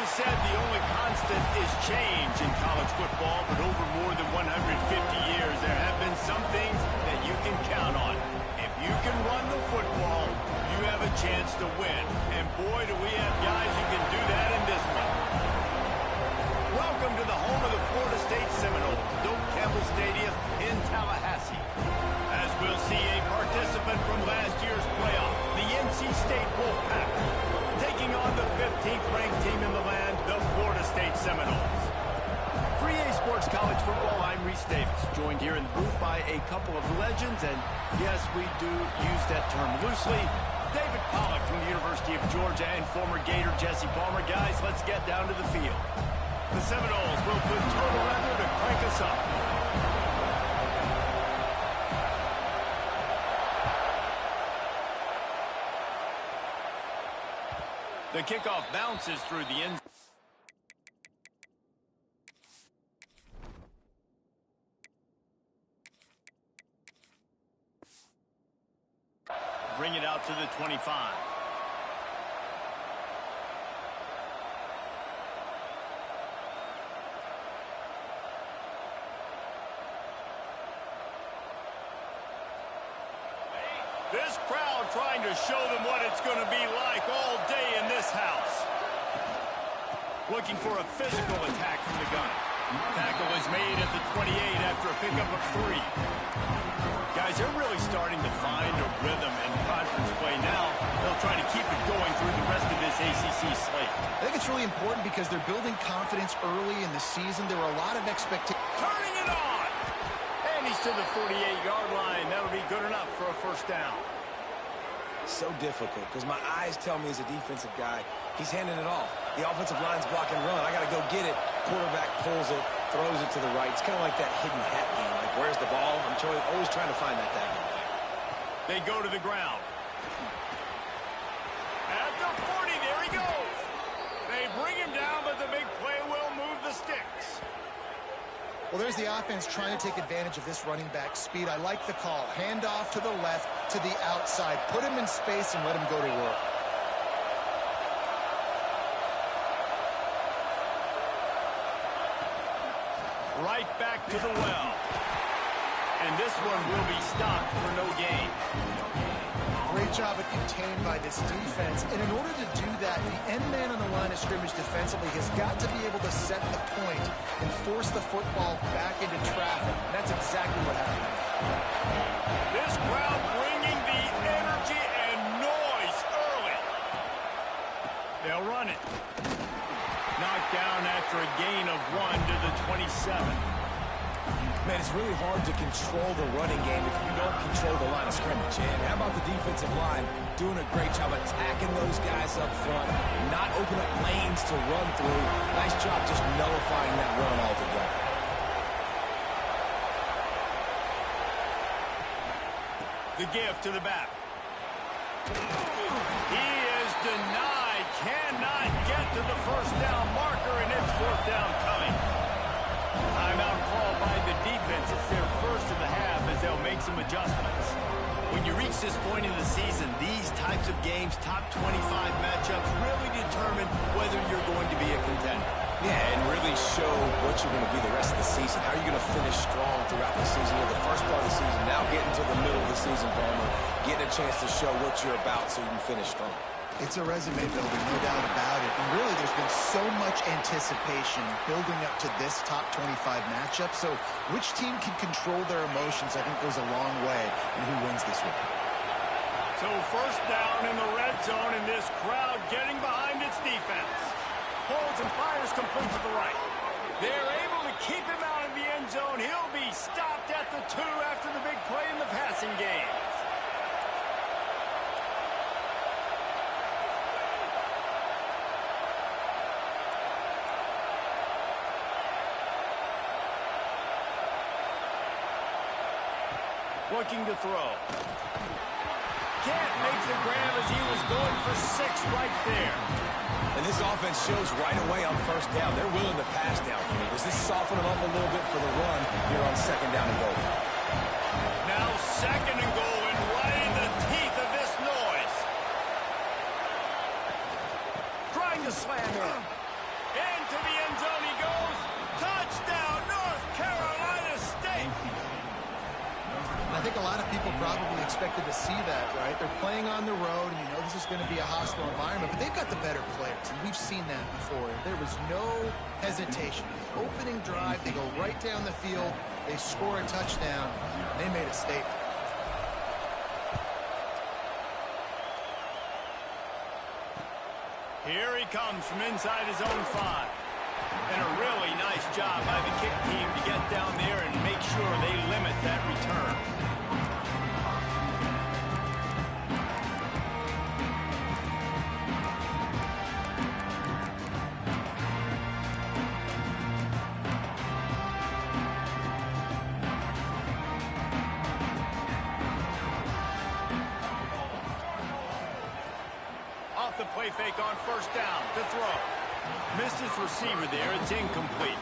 is said the only constant is change in college football, but over more than 150 years, there have been some things that you can count on. If you can run the football, you have a chance to win. And boy, do we have guys who can do that in this one. Welcome to the home of the Florida State Seminoles, Doak Campbell Stadium in Tallahassee. As we'll see a participant from last year's playoff, the NC State Wolfpack, taking on the 15th ranked team in the land, the Florida State Seminoles. For EA Sports College Football, I'm Reese Davis, joined here in the booth by a couple of legends, and yes, we do use that term loosely. David Pollack from the University of Georgia and former Gator Jesse Palmer. Guys, let's get down to the field. The Seminoles will put total leather to crank us up. The kickoff bounces through the end. Bring it out to the 25. This crowd trying to show them what it's going to be like all day in this house. Looking for a physical attack from the gun. Tackle is made at the 28 after a pickup of 3. Guys, they're really starting to find a rhythm in conference play now. They'll try to keep it going through the rest of this ACC slate. I think it's really important because they're building confidence early in the season. There were a lot of expectations. Turning it on! And he's to the 48-yard line. That'll be good enough for a first down. So difficult because my eyes tell me as a defensive guy, he's handing it off. The offensive line's blocking run. I got to go get it. Quarterback pulls it, throws it to the right. It's kind of like that hidden hat game. Like, where's the ball? I'm always trying to find that tackle. They go to the ground. At the 40, there he goes. They bring him down, but the big play will move the sticks. Well, there's the offense trying to take advantage of this running back speed. I like the call. Hand off to the left, to the outside. Put him in space and let him go to work. Right back to the well. And this one will be stopped for no gain. Great job at contained by this defense. And in order to do that, the end man on the line of scrimmage defensively has got to be able to set the point and force the football back into traffic. And that's exactly what happened. This crowd bringing the energy and noise early. They'll run it. Knocked down after a gain of 1 to the 27. Man, it's really hard to control the running game if you don't control the line of scrimmage. And how about the defensive line doing a great job attacking those guys up front, not opening up lanes to run through. Nice job just nullifying that run altogether. The give to the back. He is denied. Cannot get to the first down marker, and it's fourth down coming. Timeout call by the defense. It's their first of the half as they'll make some adjustments. When you reach this point in the season, these types of games, top 25 matchups, really determine whether you're going to be a contender. Yeah, and really show what you're going to be the rest of the season. How are you going to finish strong throughout the season? You're the first part of the season, now getting to the middle of the season, Palmer, getting a chance to show what you're about so you can finish strong. It's a resume builder, no doubt about it. And really, there's been so much anticipation building up to this top 25 matchup. So which team can control their emotions, I think, goes a long way in who wins this one. So first down in the red zone, and this crowd getting behind its defense. Holds and fires complete to the right. They're able to keep him out of the end zone. He'll be stopped at the 2 after the big play in the passing game. Looking to throw. Can't make the grab as he was going for 6 right there. And this offense shows right away on first down. They're willing to pass down here. Does this soften them up a little bit for the run here on second down and goal? Now second and goal, and right in the teeth of this noise. Trying to slam in. Into the end zone he goes. Touchdown, North Carolina State. I think a lot of people probably expected to see that, right? They're playing on the road, and you know this is going to be a hostile environment, but they've got the better players, and we've seen that before. There was no hesitation. Opening drive, they go right down the field, they score a touchdown, they made a statement. Here he comes from inside his own 5. And a really nice job by the kick team to get down there and make sure they limit that return. Off the play fake on first down to throw. Missed his receiver there. It's incomplete.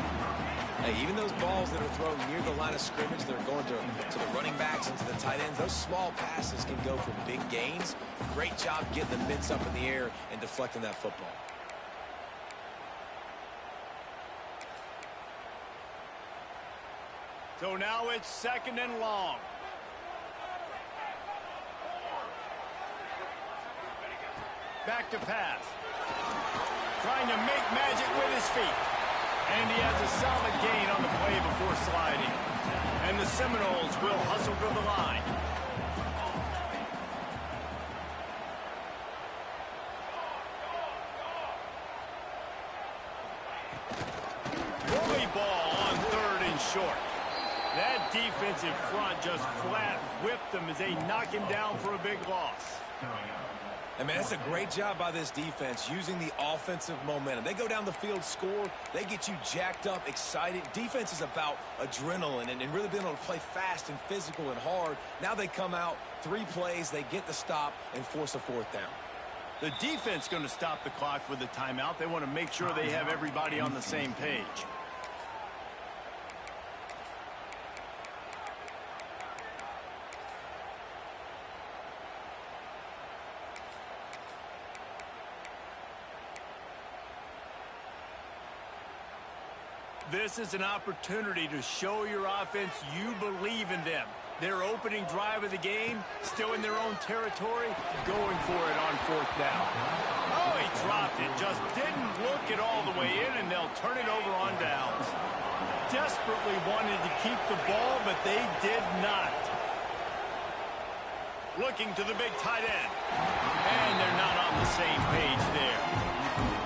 Hey, even those balls that are thrown near the line of scrimmage, they're going to the running backs and to the tight ends. Those small passes can go for big gains. Great job getting the mitts up in the air and deflecting that football. So now it's 2nd and long. Back to pass. Trying to make magic with his feet. And he has a solid gain on the play before sliding. And the Seminoles will hustle to the line. Bully ball on 3rd and short. That defensive front just flat whipped them as they knock him down for a big loss. I mean, that's a great job by this defense using the offensive momentum. They go down the field, score, they get you jacked up, excited. Defense is about adrenaline and really being able to play fast and physical and hard. Now they come out, 3 plays, they get the stop and force a 4th down. The defense going to stop the clock with a timeout. They want to make sure they have everybody on the same page. This is an opportunity to show your offense you believe in them. Their opening drive of the game, still in their own territory, going for it on 4th down. Oh, he dropped it. Just didn't look it all the way in, and they'll turn it over on downs. Desperately wanted to keep the ball, but they did not. Looking to the big tight end. And they're not on the same page there.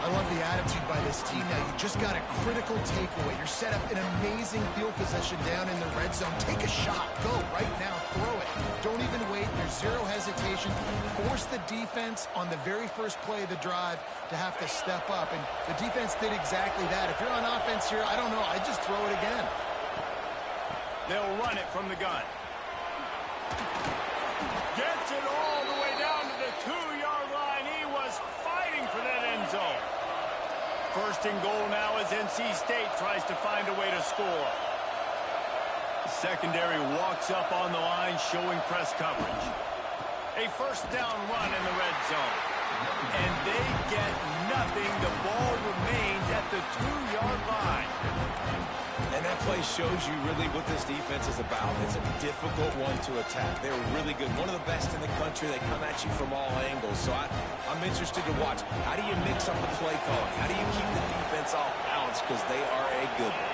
I love the attitude by this team now. You just got a critical takeaway. You're set up in amazing field position down in the red zone. Take a shot. Go right now. Throw it. Don't even wait. There's zero hesitation. Force the defense on the very first play of the drive to have to step up. And the defense did exactly that. If you're on offense here, I don't know. I'd just throw it again. They'll run it from the gun. Gets it all the way down to the 2-yard line. He was fighting for that end zone. 1st and goal now as NC State tries to find a way to score. Secondary walks up on the line, showing press coverage. A 1st down run in the red zone. And they get nothing. The ball remains at the 2-yard line. And that play shows you really what this defense is about. It's a difficult one to attack. They're really good. One of the best in the country. They come at you from all angles. So I'm interested to watch. How do you mix up the play calling? How do you keep the defense off balance? Because they are a good one.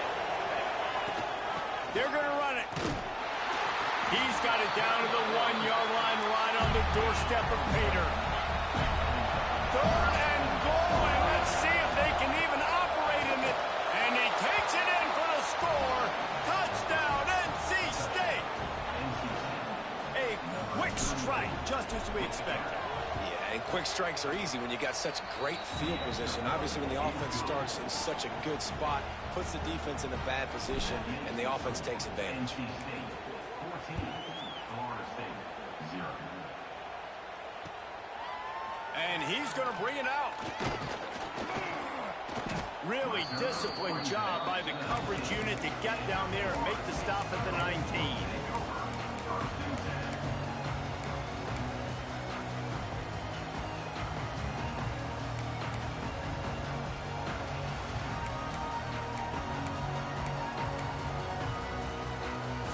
They're going to run it. He's got it down to the 1-yard line, right on the doorstep of Pater. 3rd and goal, and let's see if they can even operate in it. And he takes it in for the score. Touchdown, NC State. A quick strike, just as we expected. Yeah, and quick strikes are easy when you got such great field position. Obviously, when the offense starts in such a good spot, puts the defense in a bad position, and the offense takes advantage. And he's going to bring it out. Really disciplined job by the coverage unit to get down there and make the stop at the 19.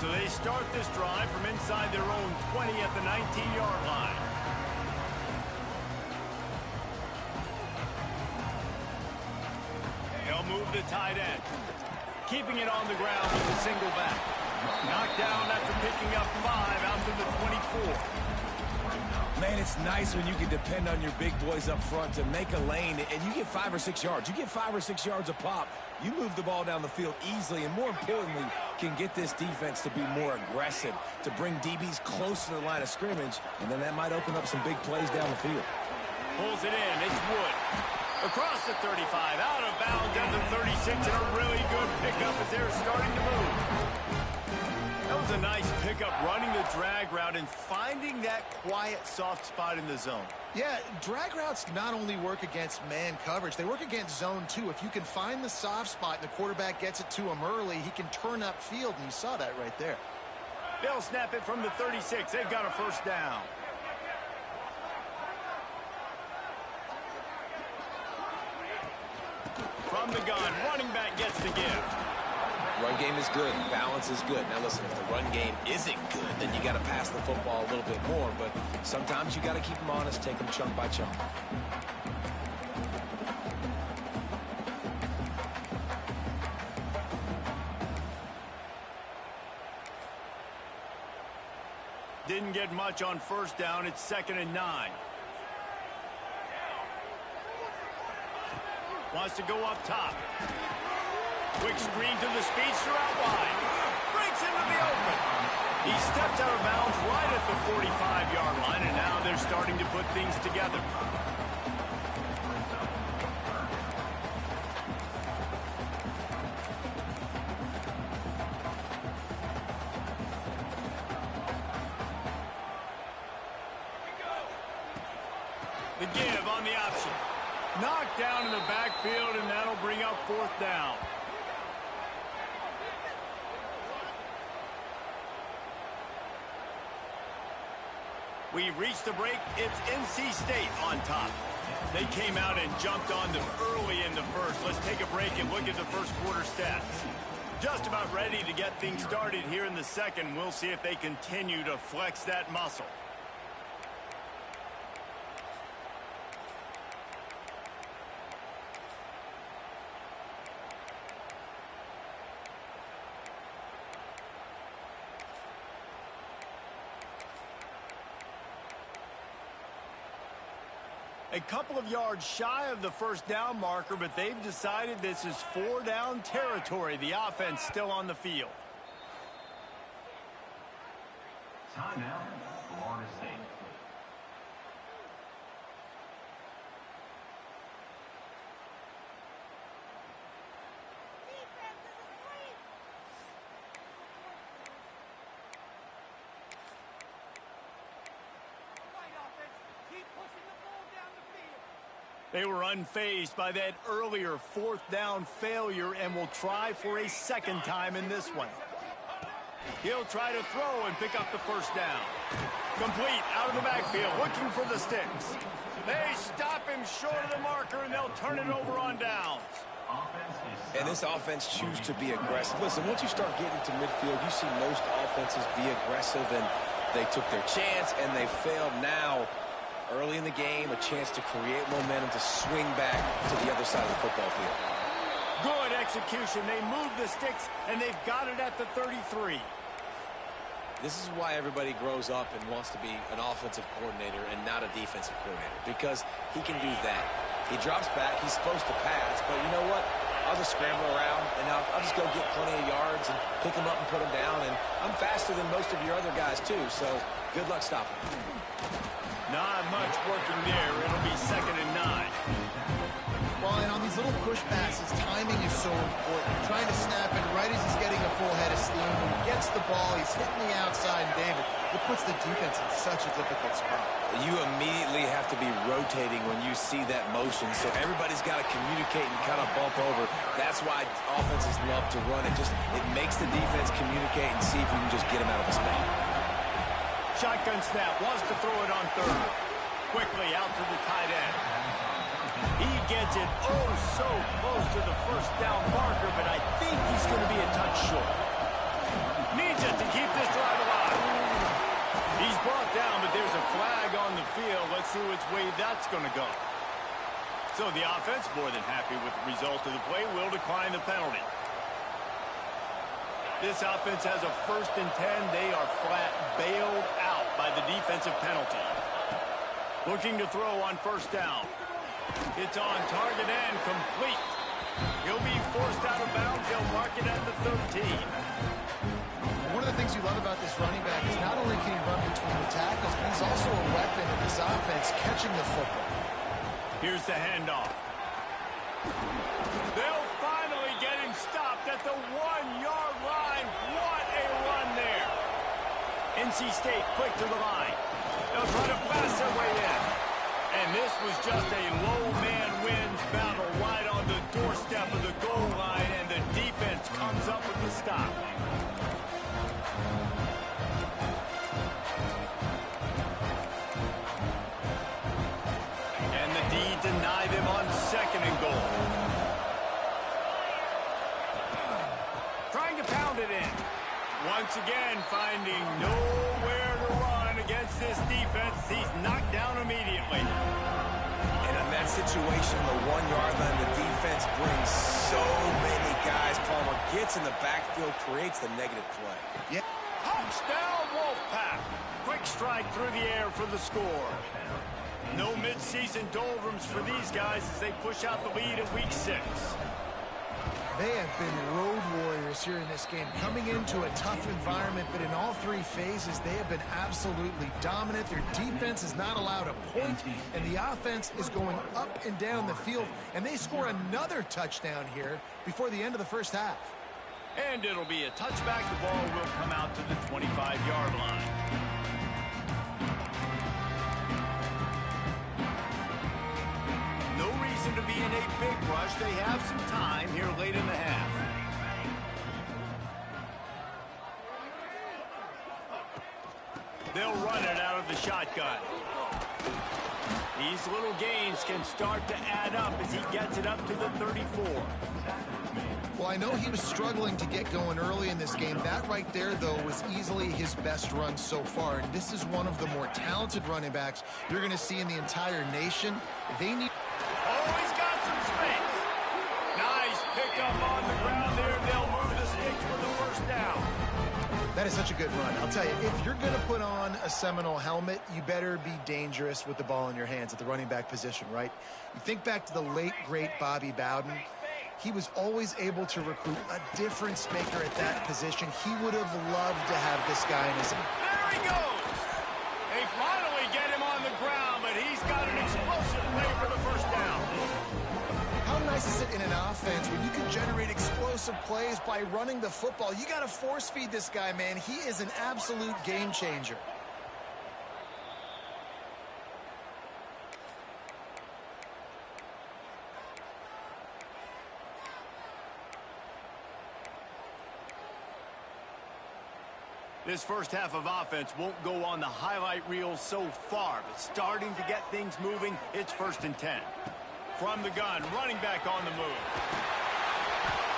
So they start this drive from inside their own 20 at the 19-yard line. They'll move the tight end. Keeping it on the ground with a single back. Knocked down after picking up 5 out to the 24. Man, it's nice when you can depend on your big boys up front to make a lane, and you get 5 or 6 yards. You get 5 or 6 yards a pop, you move the ball down the field easily, and more importantly, can get this defense to be more aggressive, to bring DBs close to the line of scrimmage, and then that might open up some big plays down the field. Pulls it in. It's Wood. Across the 35, out of bounds at the 36, and a really good pickup as they're starting to move. That was a nice pickup, running the drag route and finding that quiet, soft spot in the zone. Yeah, drag routes not only work against man coverage, they work against zone too. If you can find the soft spot and the quarterback gets it to him early, he can turn upfield, and you saw that right there. They'll snap it from the 36. They've got a first down. From the gun, running back gets the give. Run game is good. Balance is good. Now, listen, if the run game isn't good, then you got to pass the football a little bit more. But sometimes you got to keep them honest, take them chunk by chunk. Didn't get much on first down. It's 2nd and 9. Wants to go up top. Quick screen to the speedster out wide. Breaks into the open. He steps out of bounds right at the 45-yard line, and now they're starting to put things together. The give on the option. Knocked down in the backfield, and that'll bring up 4th down. We've reached the break. It's NC State on top. They came out and jumped on them early in the first. Let's take a break and look at the first quarter stats. Just about ready to get things started here in the second. We'll see if they continue to flex that muscle. A couple of yards shy of the first down marker, but they've decided this is 4-down territory. The offense still on the field. Timeout, Florida State. They were unfazed by that earlier 4th down failure and will try for a second time in this one. He'll try to throw and pick up the first down. Complete out of the backfield, looking for the sticks. They stop him short of the marker, and they'll turn it over on downs. And this offense chooses to be aggressive. Listen, once you start getting to midfield, you see most offenses be aggressive, and they took their chance, and they failed. Now, early in the game, a chance to create momentum to swing back to the other side of the football field. Good execution. They move the sticks, and they've got it at the 33. This is why everybody grows up and wants to be an offensive coordinator and not a defensive coordinator, because he can do that. He drops back. He's supposed to pass, but you know what? I'll just scramble around, and I'll just go get plenty of yards and pick them up and put them down, and I'm faster than most of your other guys, too, so good luck stopping me. Not much working there. It'll be 2nd and 9. Well, and on these little push passes, timing is so important. Trying to snap it right as he's getting a full head of steam. When he gets the ball, he's hitting the outside, and David, it puts the defense in such a difficult spot. You immediately have to be rotating when you see that motion, so everybody's got to communicate and kind of bump over. That's why offenses love to run it. It makes the defense communicate and see if we can just get him out of the spot. Shotgun snap, wants to throw it on 3rd. Quickly out to the tight end. He gets it so close to the first down marker, but I think he's going to be a touch short. Needs it to keep this drive alive. He's brought down, but there's a flag on the field. Let's see which way that's going to go. So the offense, more than happy with the result of the play, will decline the penalty. This offense has a 1st and 10. They are flat bailed out by the defensive penalty. Looking to throw on 1st down. It's on target and complete. He'll be forced out of bounds. They'll mark it at the 13. One of the things you love about this running back is not only can he run between the tackles, but he's also a weapon in this offense catching the football. Here's the handoff. They'll finally get him stopped at the 1-yard line. What a run there. NC State quick to the line. They'll try to pass their way in. And this was just a low man wins battle right on the doorstep of the goal line, and the defense comes up with the stop. Deny them on 2nd and goal. Trying to pound it in. Once again, finding nowhere to run against this defense. He's knocked down immediately. And in that situation, the 1-yard line, the defense brings so many guys. Palmer gets in the backfield, creates the negative play. Yeah. Touchdown, Wolfpack. Quick strike through the air for the score. No midseason doldrums for these guys as they push out the lead in Week 6. They have been road warriors here in this game, coming into a tough environment, but in all 3 phases, they have been absolutely dominant. Their defense is not allowed a point, and the offense is going up and down the field, and they score another touchdown here before the end of the 1st half. And it'll be a touchback. The ball will come out to the 25-yard line. To be in a big rush. They have some time here late in the half. They'll run it out of the shotgun. These little gains can start to add up as he gets it up to the 34. Well, I know he was struggling to get going early in this game. That right there, though, was easily his best run so far. And this is one of the more talented running backs you're going to see in the entire nation. They need... Oh, he's got some space. Nice pickup on the ground there. They'll move the sticks for the 1st down. That is such a good run. I'll tell you, if you're going to put on a Seminole helmet, you better be dangerous with the ball in your hands at the running back position, right? You think back to the late, great Bobby Bowden. He was always able to recruit a difference maker at that position. He would have loved to have this guy in his... There he goes. They finally get him on the ground, but he's got an explosive play for the 1st down. How nice is it in an offense when you can generate explosive plays by running the football? You got to force feed this guy, man. He is an absolute game changer. This 1st half of offense won't go on the highlight reel so far, but starting to get things moving, it's 1st and 10. From the gun, running back on the move.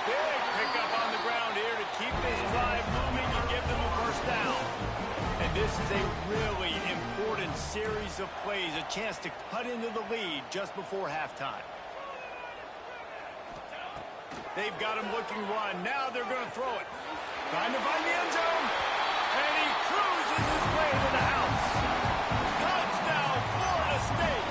Big pickup on the ground here to keep this drive moving and give them a 1st down. And this is a really important series of plays, a chance to cut into the lead just before halftime. They've got him looking run. Now they're going to throw it. Trying to find the end zone. And he cruises his way to the house. Touchdown, Florida State.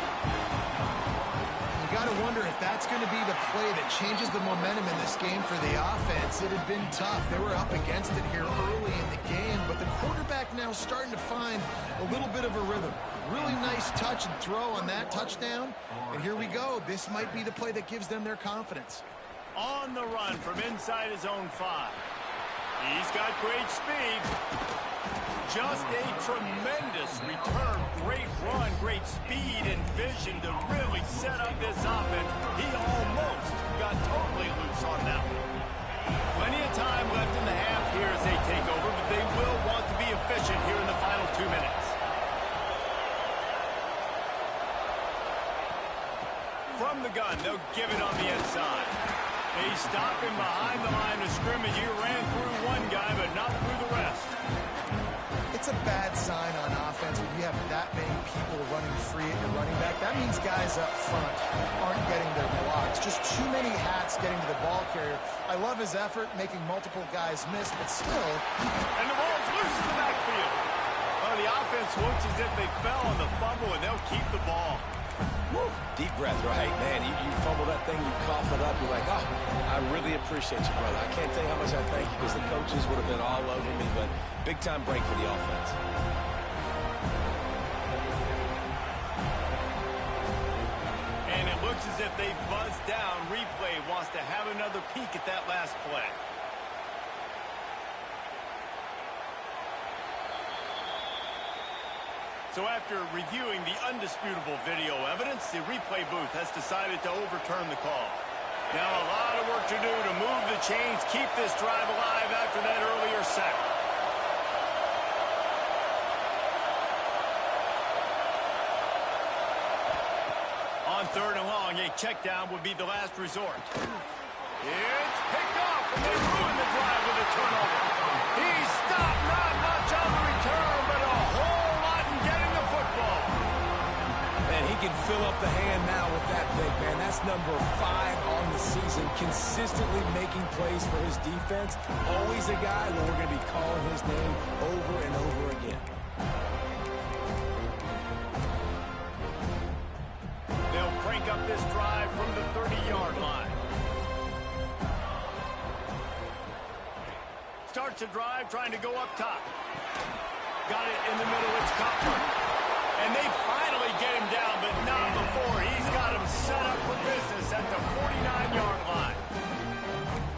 You got to wonder if that's going to be the play that changes the momentum in this game for the offense. It had been tough. They were up against it here early in the game, but the quarterback now starting to find a little bit of a rhythm. Really nice touch and throw on that touchdown. And here we go. This might be the play that gives them their confidence. On the run from inside his own 5. He's got great speed. Just a tremendous return. Great run, great speed and vision to really set up this offense. He almost got totally loose on that one. Plenty of time left in the half here as they take over, but they will want to be efficient here in the final 2 minutes. From the gun, they'll give it on the inside. They stop him behind the line of scrimmage. He ran through one guy, but not through the rest. It's a bad sign on offense when you have that many people running free at your running back. That means guys up front aren't getting their blocks. Just too many hats getting to the ball carrier. I love his effort, making multiple guys miss, but still. And the ball's loose in the backfield. Oh, the offense looks as if they fell on the fumble, and they'll keep the ball. Woo. Deep breath, right? Man, you fumble that thing, you cough it up, you're like, oh, I really appreciate you, brother. I can't tell you how much I thank you because the coaches would have been all over me, but big-time break for the offense. And it looks as if they buzzed down. Replay wants to have another peek at that last play. So after reviewing the undisputable video evidence, the replay booth has decided to overturn the call. Now a lot of work to do to move the chains, keep this drive alive after that earlier sack. On 3rd and long, a check down would be the last resort. It's picked off, and they ruin the drive with a turnover. He stopped, not much on the return, but a whole lot in getting the football. And he can fill up the hand now with that big man. That's number 5 on the season, consistently making plays for his defense. Always a guy where we're going to be calling his name over and over again. They'll crank up this drive from the 30-yard line. Starts a drive trying to go up top. Got it in the middle. It's Cutler. And they finally get him down, but not before. He's got him set up for business at the 49-yard line.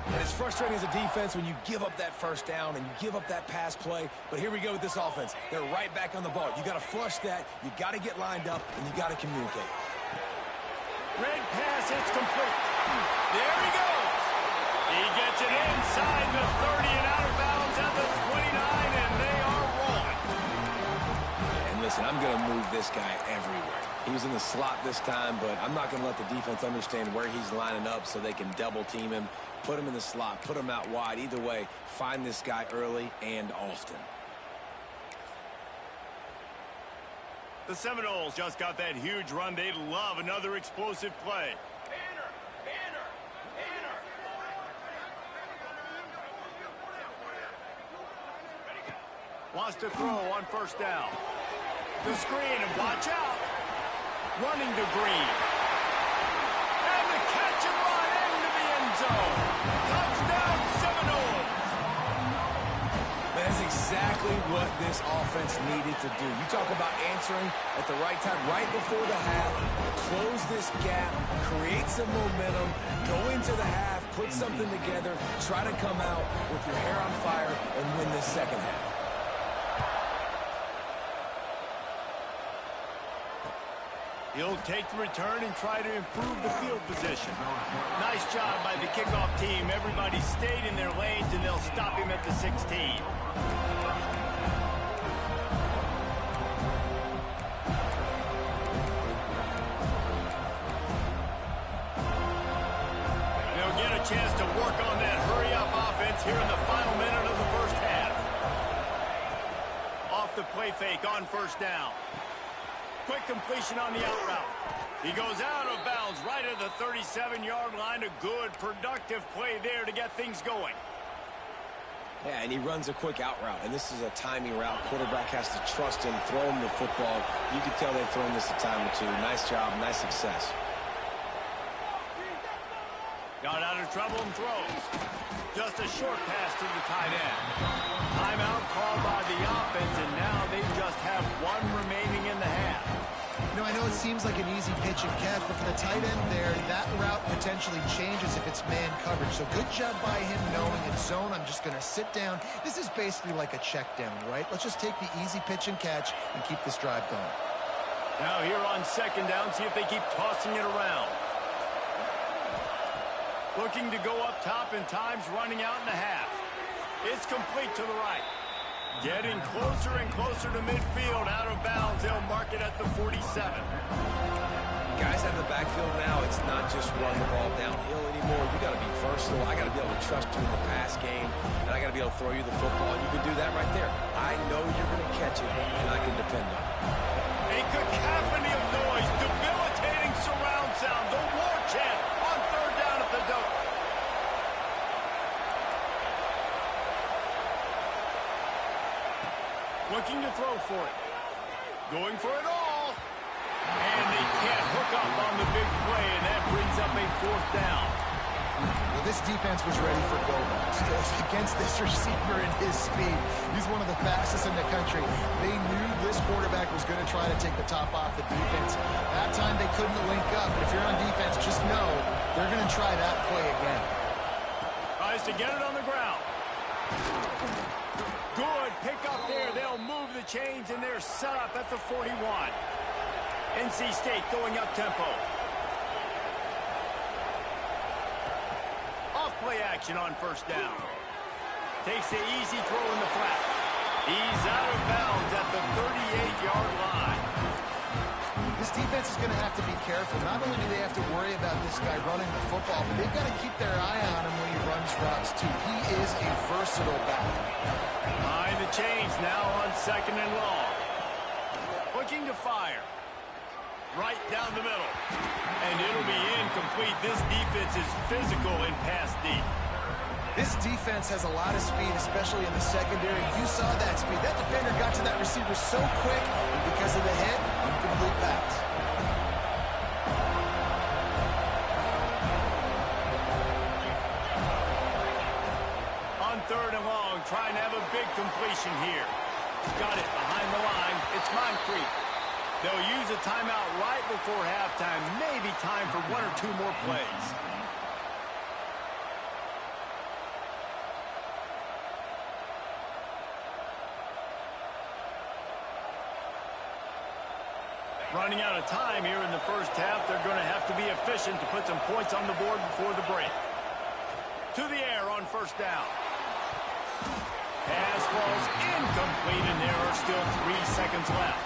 And it's frustrating as a defense when you give up that first down and you give up that pass play. But here we go with this offense. They're right back on the ball. You got to flush that. You got to get lined up, and you got to communicate. Red pass, it's complete. There he goes. He gets it inside the 30 and out of bounds at the 29, and they are rolling. And listen, I'm going to move this guy everywhere. He was in the slot this time, but I'm not going to let the defense understand where he's lining up so they can double team him, put him in the slot, put him out wide. Either way, find this guy early and often. The Seminoles just got that huge run. They love another explosive play. Wants to throw on 1st down. The screen, and watch out. Running to Green. And the catch and run into the end zone. Touchdown, Seminoles. That's exactly what this offense needed to do. You talk about answering at the right time, right before the half, close this gap, create some momentum, go into the half, put something together, try to come out with your hair on fire and win this second half. He'll take the return and try to improve the field position. Nice job by the kickoff team. Everybody stayed in their lanes, and they'll stop him at the 16. They'll get a chance to work on that hurry-up offense here in the final minute of the first half. Off the play fake on 1st down. Quick completion on the out route. He goes out of bounds right at the 37-yard line. A good, productive play there to get things going. Yeah, and he runs a quick out route, and this is a timing route. Quarterback has to trust him, throw him the football. You can tell they've thrown this a time or two. Nice job, nice success. Got out of trouble and throws. Just a short pass to the tight end. Timeout called by the offense, and now they just have one remaining in the half. You know, I know it seems like an easy pitch and catch, but for the tight end there, that route potentially changes if it's man coverage. So good job by him knowing it's zone. I'm just going to sit down. This is basically like a check down, right? Let's just take the easy pitch and catch and keep this drive going. Now here on 2nd down, see if they keep tossing it around. Looking to go up top, and time's running out in the half. It's complete to the right. Getting closer and closer to midfield. Out of bounds. They'll mark it at the 47. Guys have the backfield now. It's not just run the ball downhill. downhill anymore. You got to be versatile. I got to be able to trust you in the pass game, and I got to be able to throw you the football, and you can do that right there. I know you're going to catch it, and I can depend on it. A cacophony of noise, debilitating surround sound, the war chant on third down at the dope. Looking to throw for it. Going for it all. And they can't hook up on the big play, and that brings up a fourth down. Well, this defense was ready for Gomez. Against this receiver and his speed, he's one of the fastest in the country. They knew this quarterback was going to try to take the top off the defense. That time they couldn't link up. But if you're on defense, just know they're going to try that play again. Tries to get it on the ground. Good pick up there. They'll move the chains, and they're set up at the 41. NC State going up tempo. Off play action on first down. Takes the easy throw in the flat. He's out of bounds at the 38-yard line. This defense is going to have to be careful. Not only do they have to worry about this guy running the football, but they've got to keep their eye on him when he runs routes too. He is a versatile back. Behind the chains now on second and long. Looking to fire. Right down the middle. And it'll be incomplete. This defense is physical in pass deep. This defense has a lot of speed, especially in the secondary. You saw that speed. That defender got to that receiver so quick, and because of the hit, incomplete pass. On third and long, trying to have a big completion here. Got it behind the line. It's Moncrief. They'll use a timeout right before halftime. Maybe time for one or two more plays. Running out of time here in the first half. They're going to have to be efficient to put some points on the board before the break. To the air on first down. Pass falls incomplete, and there are still 3 seconds left.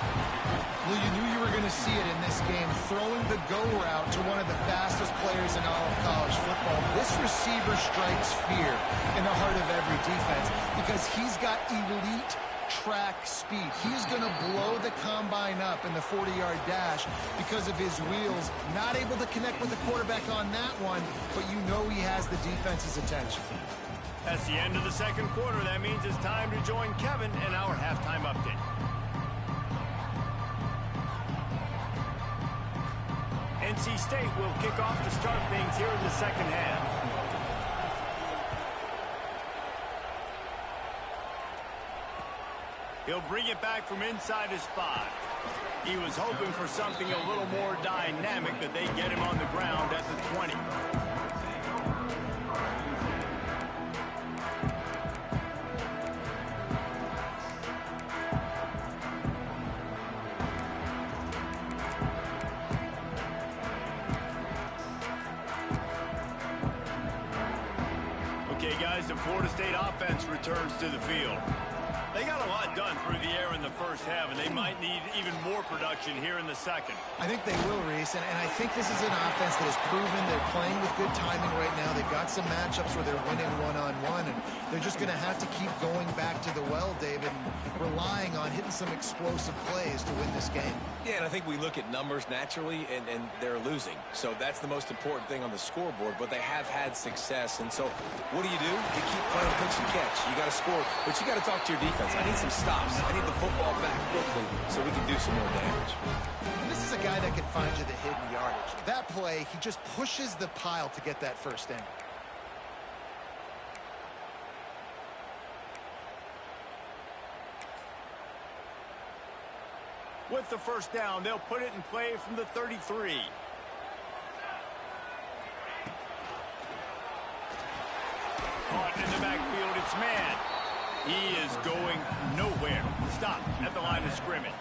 Well, you knew you were going to see it in this game, throwing the go route to one of the fastest players in all of college football. This receiver strikes fear in the heart of every defense because he's got elite track speed. He's going to blow the combine up in the 40-yard dash because of his wheels. Not able to connect with the quarterback on that one, but you know he has the defense's attention. That's the end of the second quarter. That means it's time to join Kevin in our halftime update. NC State will kick off to start things here in the second half. He'll bring it back from inside his 5. He was hoping for something a little more dynamic, but they get him on the ground at the 20. Okay, guys, the Florida State offense returns to the field. They got a lot done through the air in the first half, and they might need even more production here in the second. I think they will, Reese, and I think this is an offense that has proven they're playing with good timing right now. They've got some matchups where they're winning one-on-one, and they're just going to have to keep going back to the well, David, and relying on hitting some explosive plays to win this game. Yeah, and I think we look at numbers naturally, and they're losing. So that's the most important thing on the scoreboard, but they have had success. And so what do? You keep playing pitch and catch. You got to score, but you got to talk to your defense. I need some stops. I need the football back quickly so we can do some more damage. And this is a guy that can find you the hidden yardage. That play, he just pushes the pile to get that first down. With the first down, they'll put it in play from the 33. Caught in the backfield, it's man. He is going nowhere. Stop at the line of scrimmage.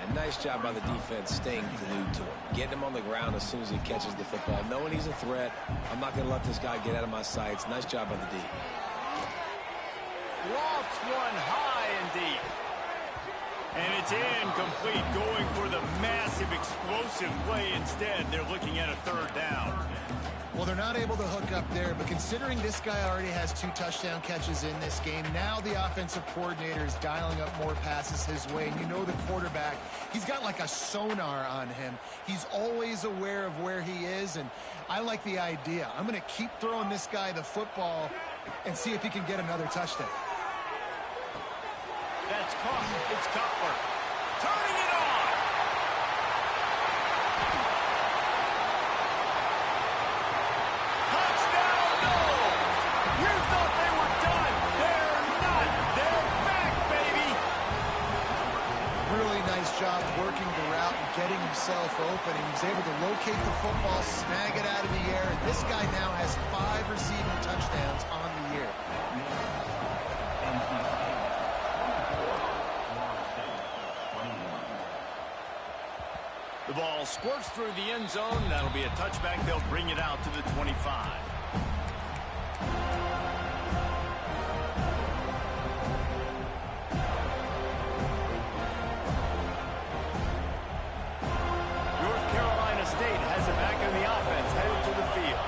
And nice job by the defense staying glued to him. Getting him on the ground as soon as he catches the football. Knowing he's a threat, I'm not going to let this guy get out of my sights. Nice job by the D. Lofts one high and deep. And it's incomplete, going for the massive, explosive play instead. They're looking at a third down. Well, they're not able to hook up there, but considering this guy already has 2 touchdown catches in this game, now the offensive coordinator is dialing up more passes his way. And you know the quarterback, he's got like a sonar on him. He's always aware of where he is, and I like the idea. I'm going to keep throwing this guy the football and see if he can get another touchdown. That's caught. It's Cutler. Turning it on. Touchdown, no! You thought they were done. They're not. They're back, baby. Really nice job working the route and getting himself open. He was able to locate the football, snag it out of the air, and this guy now has 5 receiving touchdowns on the year. The ball squirts through the end zone. That'll be a touchback. They'll bring it out to the 25. North Carolina State has it back in the offense, headed to the field.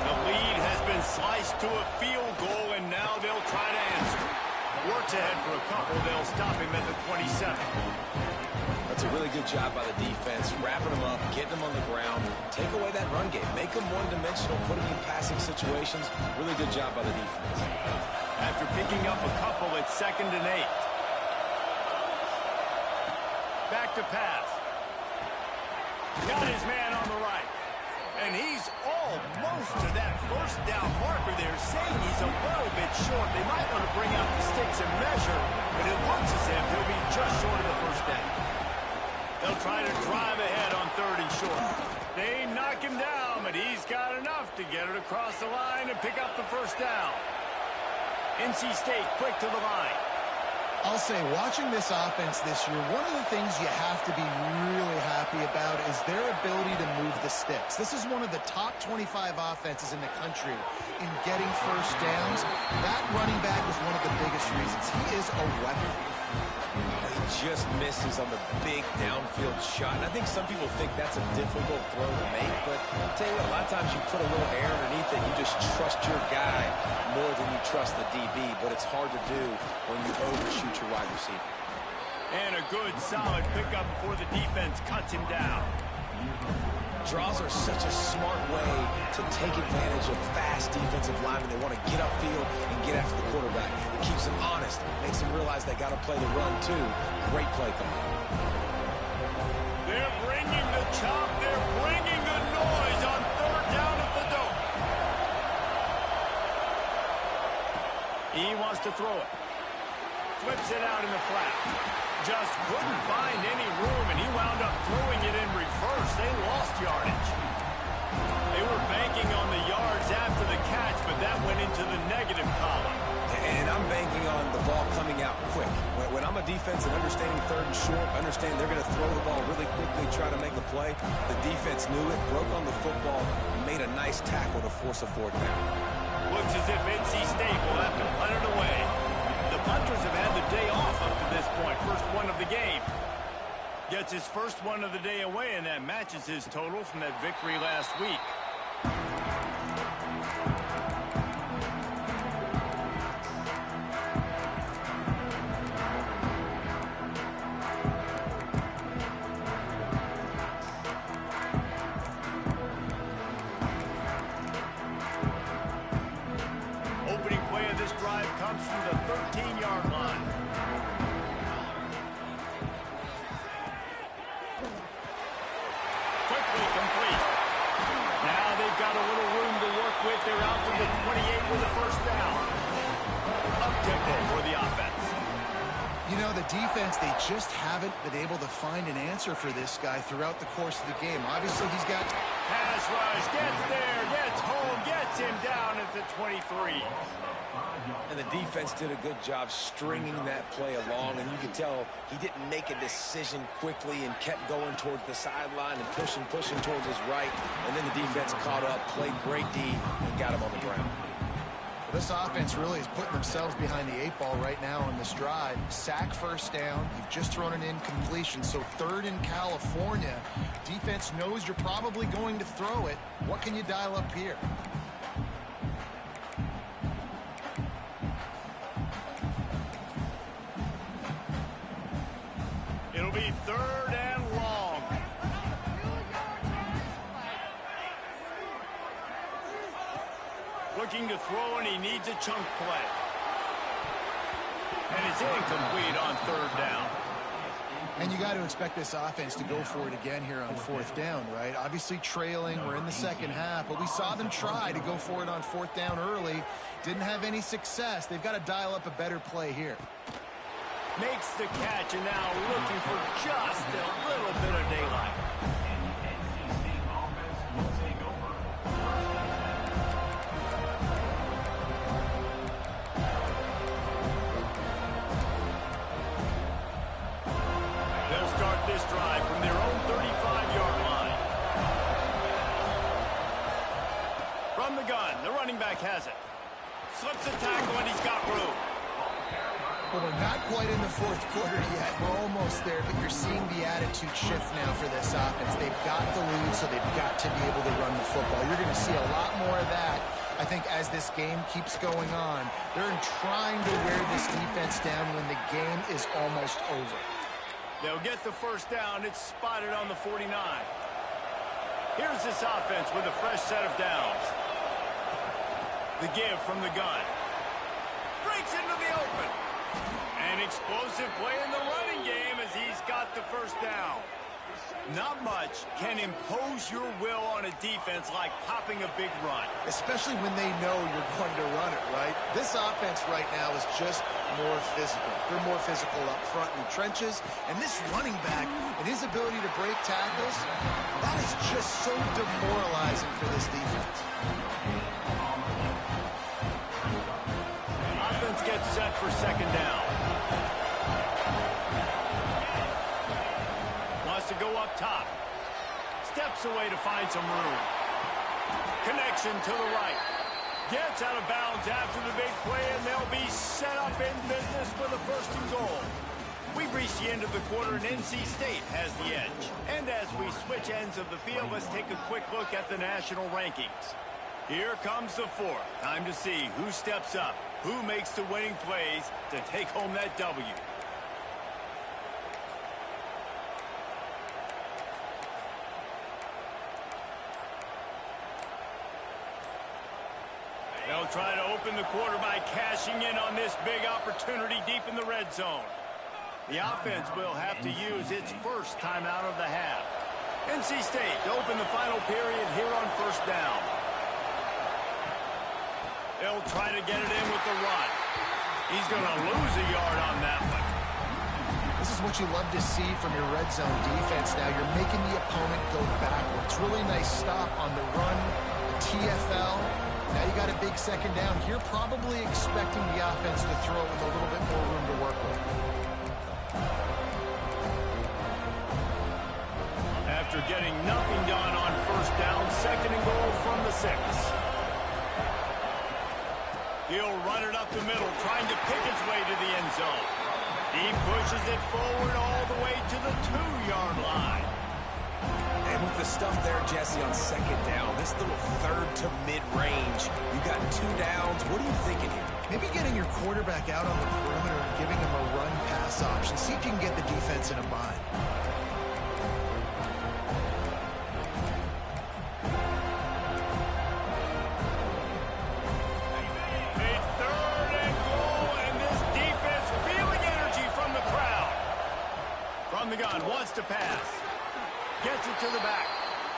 The lead has been sliced to a field goal, and now they'll try to answer. Works ahead for a couple. They'll stop him at the 27. That's a really good job by the defense, wrapping them up, getting them on the ground, take away that run game, make them one-dimensional, put them in passing situations. Really good job by the defense. After picking up a couple, it's 2nd and 8. Back to pass. Got his man on the right. And he's almost to that first down marker there, saying he's a little bit short. They might want to bring out the sticks and measure, but it looks as if he'll be just short of the first down. They'll try to drive ahead on 3rd and short. They knock him down, but he's got enough to get it across the line and pick up the first down. NC State quick to the line. I'll say, watching this offense this year, one of the things you have to be really happy about is their ability to move the sticks. This is one of the top 25 offenses in the country in getting first downs. That running back was one of the biggest reasons. He is a weapon. He just misses on the big downfield shot. And I think some people think that's a difficult throw to make, but I'll tell you what, a lot of times you put a little air underneath it, you just trust your guy more than you trust the DB, but it's hard to do when you overshoot your wide receiver. And a good, solid pickup before the defense cuts him down. Draws are such a smart way to take advantage of fast defensive linemen. They want to get upfield and get after the quarterback. It keeps them honest, makes them realize they got to play the run too. Great play call. They're bringing the chop. They're bringing the noise on 3rd down at the Dome. He wants to throw it. Flips it out in the flat. Just couldn't find any room, and he wound up throwing it in reverse. They lost yardage. They were banking on the yards after the catch, but that went into the negative column. And I'm banking on the ball coming out quick. When I'm a defense and understanding 3rd and short, understand they're going to throw the ball really quickly, try to make a play. The defense knew it, broke on the football, made a nice tackle to force a 4th down. Looks as if NC State will have to punt it away. The punters have had the day off up to this point. First one of the game. Gets his first one of the day away, and that matches his total from that victory last week. Opening play of this drive comes from the 13-yard line. Quickly complete. Now they've got a little room to work with. They're out to the 28 with a first down. Up tempo for the offense. You know, the defense, they just haven't been able to find an answer for this guy throughout the course of the game. Obviously, he's got... Pass rush, gets there, gets home, gets him down at the 23. And the defense did a good job stringing that play along, and you could tell he didn't make a decision quickly and kept going towards the sideline and pushing towards his right. And then the defense caught up, played great D, and got him on the ground. This offense really is putting themselves behind the 8 ball right now on this drive. Sack first down. You've just thrown an incompletion, so 3rd in California. Defense knows you're probably going to throw it. What can you dial up here? It'll be 3rd and long. Looking to throw, and he needs a chunk play. And it's incomplete on 3rd down. And you got to expect this offense to go for it again here on 4th down, right? Obviously trailing, we're in the second half, but we saw them try to go for it on 4th down early. Didn't have any success. They've got to dial up a better play here. Makes the catch, and now looking for just a little bit of daylight. They'll start this drive from their own 35-yard line. From the gun, the running back has it. Slips a tackle, and he's got room. Well, we're not quite in the 4th quarter yet. We're almost there, but you're seeing the attitude shift now for this offense. They've got the lead, so they've got to be able to run the football. You're going to see a lot more of that, I think, as this game keeps going on. They're trying to wear this defense down when the game is almost over. They'll get the first down. It's spotted on the 49. Here's this offense with a fresh set of downs. The give from the gun. Breaks into the open. An explosive play in the running game as he's got the first down. Not much can impose your will on a defense like popping a big run. Especially when they know you're going to run it, right? This offense right now is just more physical. They're more physical up front in the trenches. And this running back and his ability to break tackles, that is just so demoralizing for this defense. Offense gets set for 2nd down. Wants to go up top. Steps away to find some room. Connection to the right. Gets out of bounds after the big play, and they'll be set up in business for the 1st and goal. We've reached the end of the quarter, and NC State has the edge. And as we switch ends of the field, let's take a quick look at the national rankings. Here comes the 4th. Time to see who steps up, who makes the winning plays to take home that W. They'll try to open the quarter by cashing in on this big opportunity deep in the red zone. The offense will have to use its first timeout of the half. NC State to open the final period here on 1st down. They'll try to get it in with the run. He's going to lose a yard on that one. This is what you love to see from your red zone defense now. You're making the opponent go backwards. Really nice stop on the run, the TFL. Now you got a big 2nd down. You're probably expecting the offense to throw it with a little bit more room to work with. After getting nothing done on 1st down, 2nd and goal from the 6. He'll run it up the middle, trying to pick its way to the end zone. He pushes it forward all the way to the 2-yard line. And with the stuff there, Jesse, on 2nd down, this little 3rd to mid-range, you got 2 downs. What are you thinking here? Maybe getting your quarterback out on the perimeter and giving him a run-pass option. See if you can get the defense in a bind. The gun wants to pass. Gets it to the back.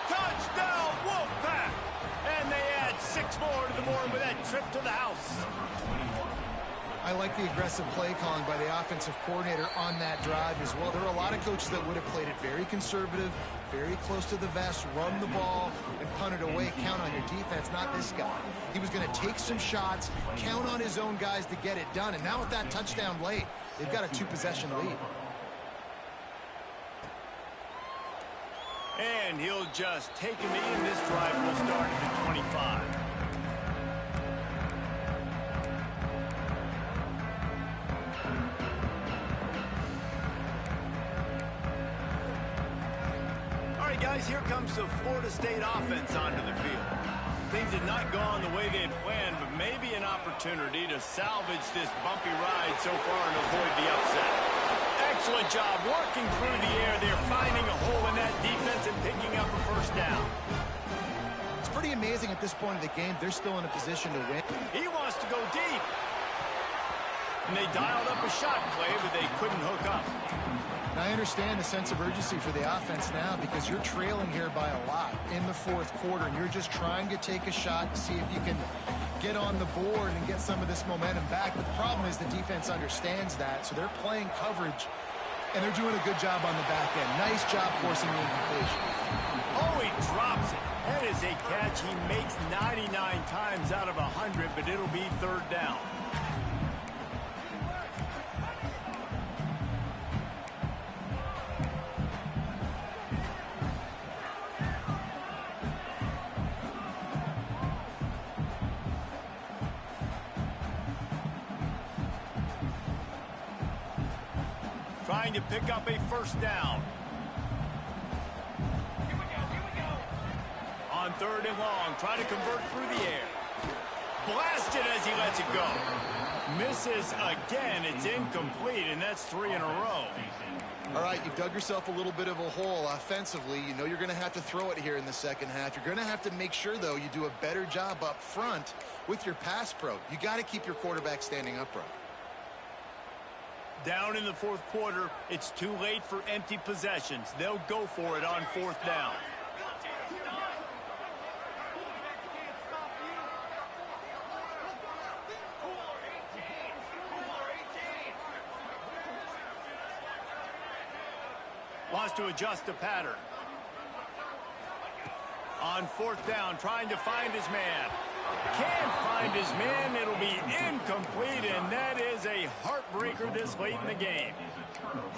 Touchdown, Wolfpack! And they add 6 more to the board with that trip to the house. I like the aggressive play calling by the offensive coordinator on that drive as well. There are a lot of coaches that would have played it very conservative, very close to the vest, run the ball, and punt it away. Count on your defense, not this guy. He was going to take some shots, count on his own guys to get it done. And now with that touchdown late, they've got a 2-possession lead. And he'll just take him in. This drive will start at the 25. guys, here comes the Florida State offense onto the field. Things had not gone the way they had planned, but maybe an opportunity to salvage this bumpy ride so far and avoid the upset. Excellent job working through the air. They're finding a hole in that defense and picking up a first down. It's pretty amazing at this point of the game. They're still in a position to win. He wants to go deep. And they dialed up a shot play, but they couldn't hook up. Now, I understand the sense of urgency for the offense now because you're trailing here by a lot in the fourth quarter, and you're just trying to take a shot to see if you can get on the board and get some of this momentum back. But the problem is the defense understands that, so they're playing coverage, and they're doing a good job on the back end. Nice job forcing the incompletion. Oh, he drops it. That is a catch he makes 99 times out of 100, but it'll be third down. Trying to pick up a first down. Here we go. On third and long, trying to convert through the air. Blasted as he lets it go. Misses again. It's incomplete, and that's 3 in a row. All right, you've dug yourself a little bit of a hole offensively. You know you're going to have to throw it here in the second half. You're going to have to make sure, though, you do a better job up front with your pass pro. You got to keep your quarterback standing upright. Down in the fourth quarter, it's too late for empty possessions. They'll go for it on fourth down. Wants to adjust the pattern. On fourth down, trying to find his man. Can't find his man. It'll be incomplete, and that is a heartbreaker this late in the game.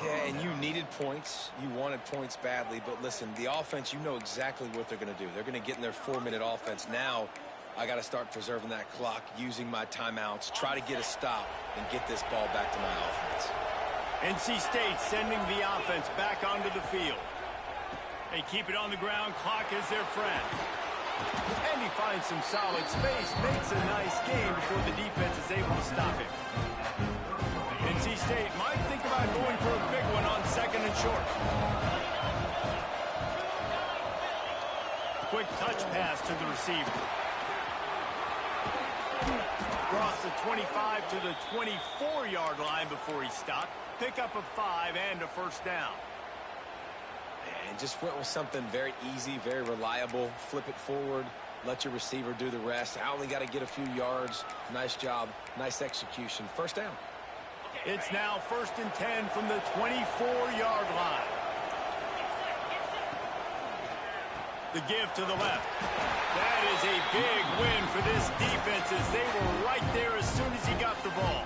Yeah, and you needed points. You wanted points badly, but listen, the offense, you know exactly what they're going to do. They're going to get in their 4-minute offense. Now, I got to start preserving that clock, using my timeouts, try to get a stop, and get this ball back to my offense. NC State sending the offense back onto the field. They keep it on the ground. Clock is their friend. And he finds some solid space, makes a nice game before the defense is able to stop him. NC State might think about going for a big one on second and short. Quick touch pass to the receiver. Across the 25 to the 24-yard line before he stopped. Pick up a 5 and a first down. And just went with something very easy, very reliable. Flip it forward, let your receiver do the rest. I only got to get a few yards. Nice job, nice execution. First down. It's now 1st and 10 from the 24-yard line. The give to the left. That is a big win for this defense as they were right there as soon as he got the ball.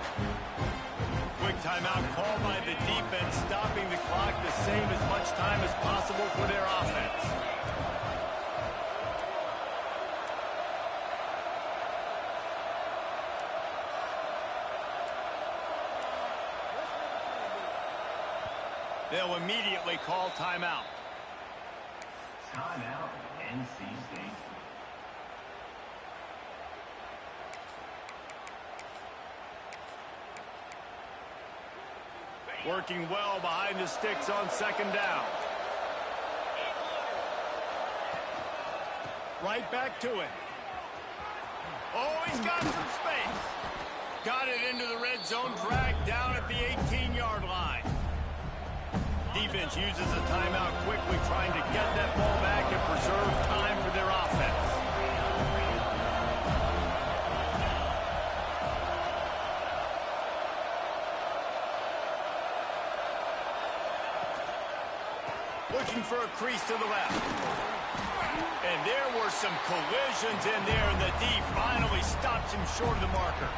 Quick timeout called by the defense, stopping the clock to save as much time as possible for their offense. They'll immediately call timeout. Timeout, NC State. Working well behind the sticks on second down. Right back to it. Oh, he's got some space. Got it into the red zone, dragged down at the 18-yard line. Defense uses a timeout quickly, trying to get that ball back and preserve time for their offense. Looking for a crease to the left. And there were some collisions in there, and the D finally stops him short of the marker.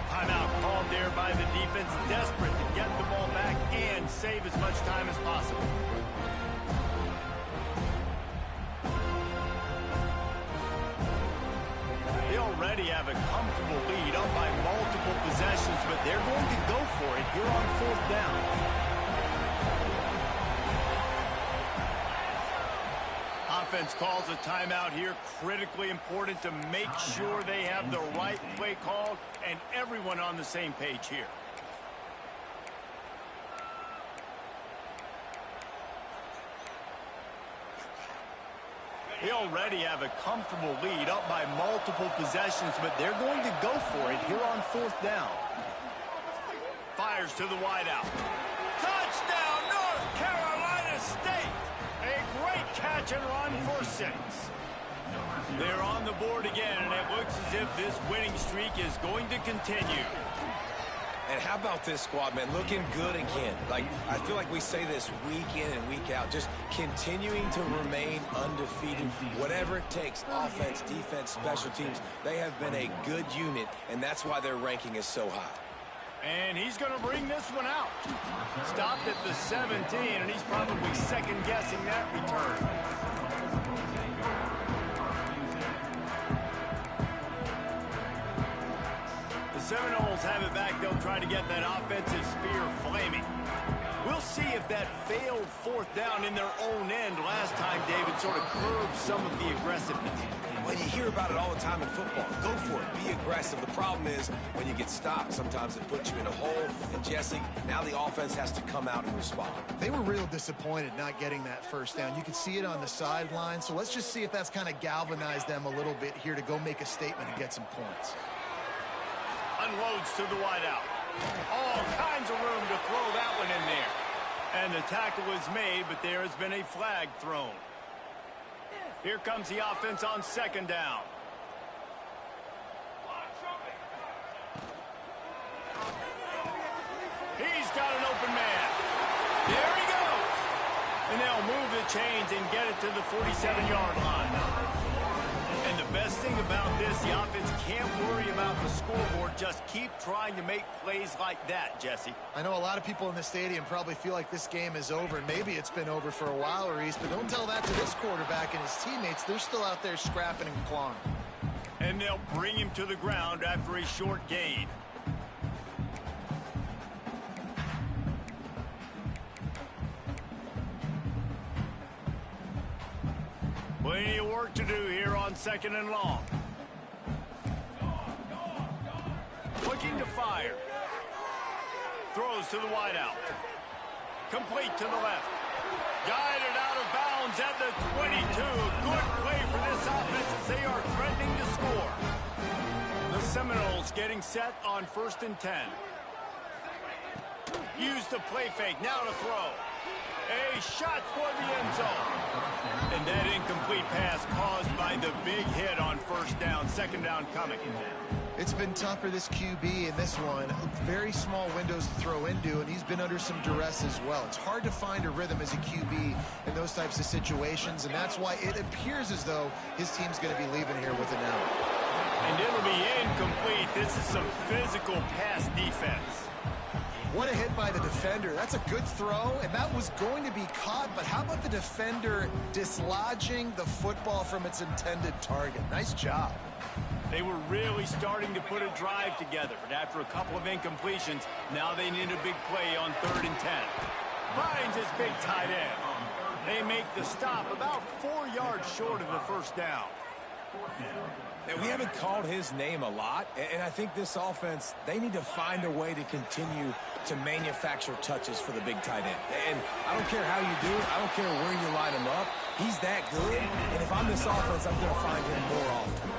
Timeout called there by the defense, desperate to get the ball back and save as much time as possible. They already have a comfortable lead, up by multiple possessions, but they're going to go for it here on fourth down. defense calls a timeout here. Critically important to make sure they have the right play called and everyone on the same page here. They already have a comfortable lead, up by multiple possessions, but they're going to go for it here on 4th down. Fires to the wideout. Touchdown, North Carolina State! A great catch and run for 6. They're on the board again, and it looks as if this winning streak is going to continue. And how about this squad, man? Looking good again. Like, I feel like we say this week in and week out, just continuing to remain undefeated. Whatever it takes, offense, defense, special teams, they have been a good unit, and that's why their ranking is so high. And he's going to bring this one out. Stopped at the 17, and he's probably second-guessing that return. The Seminoles have it back. They'll try to get that offensive spear flaming. We'll see if that failed 4th down in their own end last time, David, sort of curbed some of the aggressiveness. Well, you hear about it all the time in football. Go for it. Be aggressive. The problem is when you get stopped, sometimes it puts you in a hole. And, Jesse, now the offense has to come out and respond. They were real disappointed not getting that first down. You could see it on the sideline. So let's just see if that's kind of galvanized them a little bit here to go make a statement and get some points. Unloads to the wideout. All kinds of room to throw that one in there. And the tackle is made, but there has been a flag thrown. Here comes the offense on 2nd down. He's got an open man. There he goes. And they'll move the chains and get it to the 47-yard line. And the best thing about this, the offense can't worry about the scoreboard. Just keep trying to make plays like that, Jesse. I know a lot of people in the stadium probably feel like this game is over, and maybe it's been over for a while, Reese, but don't tell that to this quarterback and his teammates. They're still out there scrapping and clawing. And they'll bring him to the ground after a short gain. Plenty of work to do here on 2nd and long. Looking to fire. Throws to the wideout. Complete to the left. Guided out of bounds at the 22. Good play for this offense as they are threatening to score. The Seminoles getting set on 1st and 10. Use the play fake. Now to throw. A shot toward the end zone. And that incomplete pass caused by the big hit on 1st down. 2nd down coming. It's been tough for this QB in this one. Very small windows to throw into, and he's been under some duress as well. It's hard to find a rhythm as a QB in those types of situations, and that's why it appears as though his team's going to be leaving here with an out. And it'll be incomplete. This is some physical pass defense. What a hit by the defender. That's a good throw, and that was going to be caught, but how about the defender dislodging the football from its intended target? Nice job. They were really starting to put a drive together, but after a couple of incompletions, now they need a big play on 3rd and 10. Finds his big tight end. They make the stop about 4 yards short of the 1st down. Now, we haven't called his name a lot, and I think this offense, they need to find a way to continue to manufacture touches for the big tight end. And I don't care how you do it. I don't care where you line him up. He's that good, and if I'm this offense, I'm going to find him more often.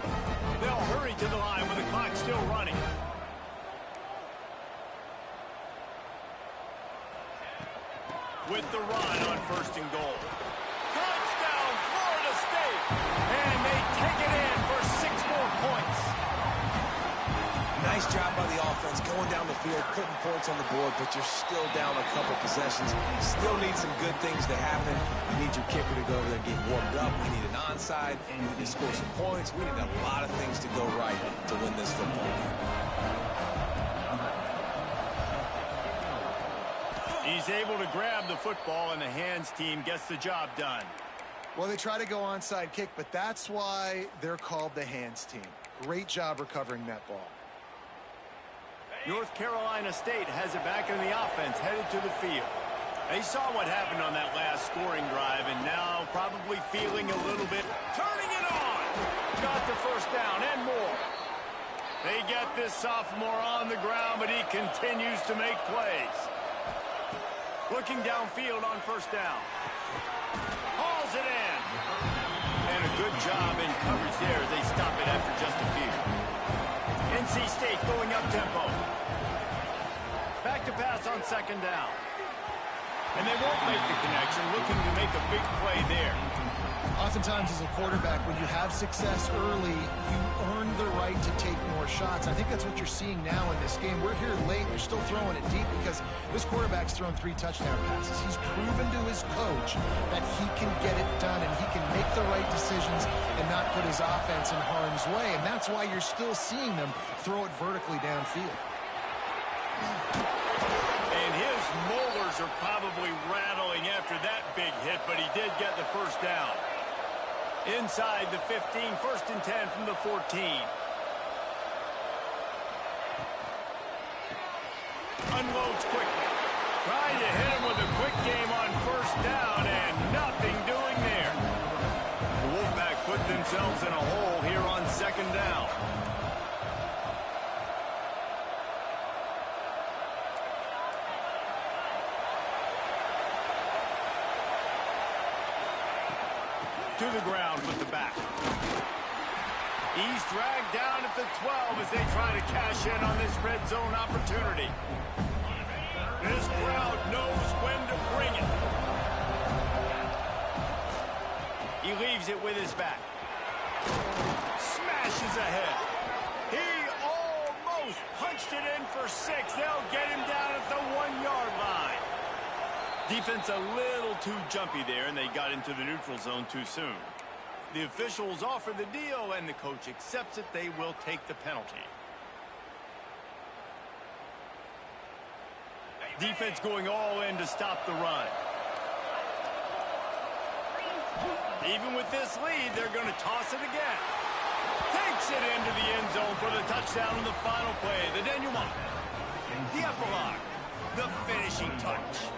They'll hurry to the line with the clock still running. With the run on 1st and goal. Touchdown, Florida State! And they take it in for 6 more points. Nice job by the offense going down the field, putting points on the board, but you're still down a couple possessions. Still need some good things to happen. You need your kicker to go over there and get warmed up. We need an onside. We need to score some points. We need a lot of things to go right to win this football game. He's able to grab the football, and the hands team gets the job done. Well, they try to go onside kick, but that's why they're called the hands team. Great job recovering that ball. North Carolina State has it back in the offense, headed to the field. They saw what happened on that last scoring drive, and now probably feeling a little bit. Turning it on! Got the first down and more. They get this sophomore on the ground, but he continues to make plays. Looking downfield on first down. Hauls it in. And a good job in coverage there as they stop it after just a few. NC State going up tempo. Back to pass on second down. And they won't make the connection, looking to make a big play there. Oftentimes as a quarterback, when you have success early, you earn the right to take more shots. I think that's what you're seeing now in this game. We're here late. They're still throwing it deep because this quarterback's thrown 3 touchdown passes. He's proven to his coach that he can get it done and he can make the right decisions and not put his offense in harm's way. And that's why you're still seeing them throw it vertically downfield. And his molars are probably rattling after that big hit, but he did get the first down. Inside the 15, 1st and 10 from the 14. Unloads quickly. Trying to hit him with a quick game on first down, and nothing doing there. The Wolfpack put themselves in a hole here on second down. To the ground with the back. He's dragged down at the 12 as they try to cash in on this red zone opportunity. This crowd knows when to bring it. He leaves it with his back. Smashes ahead. He almost punched it in for 6. They'll get him down at the 1-yard line. Defense a little too jumpy there, and they got into the neutral zone too soon. The officials offer the deal, and the coach accepts it. They will take the penalty. Defense going all in to stop the run. Even with this lead, they're going to toss it again. Takes it into the end zone for the touchdown on the final play. The denouement. The epilogue. The finishing touch.